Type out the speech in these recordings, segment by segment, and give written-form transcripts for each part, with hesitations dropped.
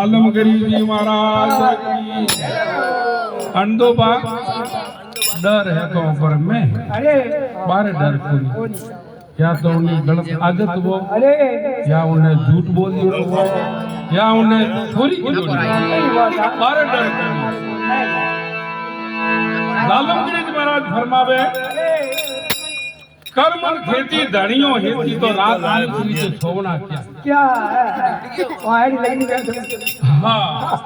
जालमगरी जी महाराज की अंडोबा डर है तो ऊपर में बारे डर कोई या तो उन्हें गलत आदत वो या उन्हें झूठ बोल दियो वो या उन्हें चोरी की दो बारे डर कोई जालमगरी जी महाराज फरमावे कर्मन खेती धनियों हेती तो रात आने सुनी तो छोवना क्या हाँ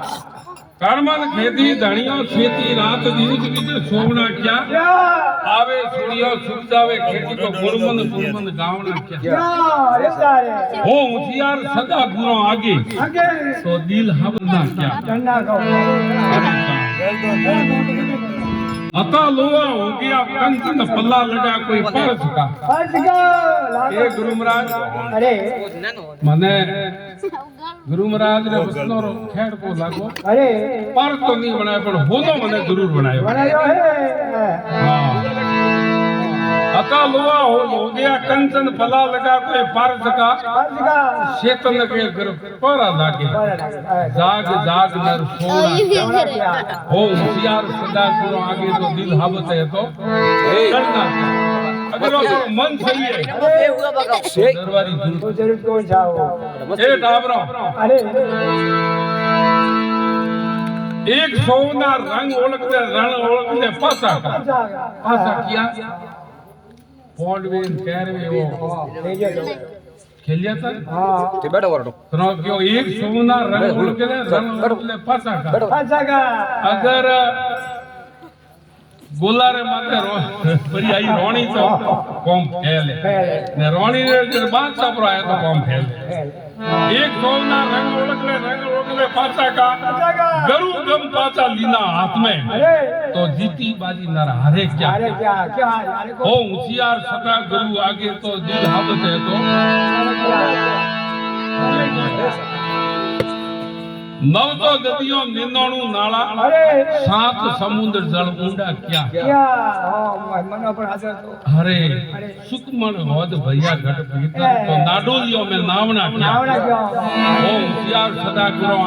कर्मन खेती धनियों खेती रात दिन सुनी तो छोवना क्या आवे सुनियो सुख जावे खेती तो गुरमन गावना क्या हो होशियार सदा गुरो आगे तो दिल हवना क्या अता लोआ हो गया कंचन पल्ला लगा कोई परस का ये गुरु महाराज मने गुरु महाराज ने वसनो रो खेड़ को लागो पर तो नहीं बनाया पर होदो मने जरूर बनायो हां अता लोआ हो गया कंचन पल्ला लगा कोई परस का शेतन के घर परा लागे जाग जाग नर सोना हो होशियार सदा गुरु आगे तो दिल हावत है तो करना अगर वो मन सही है दरबारी तो जरूर को जाओ ए डाबरो एक सोना रंग ओळखते पासा किया पॉडवेन कैरवे वो खेलिया था हां ते बैठो वरडो सुनो क्यों एक सोना रंग ओळखते पासा का अगर गोलारे माते परी आई रोणी तो कॉम खेले ने रोणी ने बात छपरो आया तो कॉम खेले एक सोना रंग ओळखले पासा का गरु गम पासा लीना हाथ में तो जीती बाजी नर हारे क्या हो होशियार सदा गुरु आगे तो दिल हावत है तो नव तो नदियों निंदोणु नाला सात समुद्र जल ऊंडा क्या मनो पर हाजर तो हरे सुकमण होद भैया घट भीतर तो नाडोलियों में नावना क्या हो होशियार सदा गुरु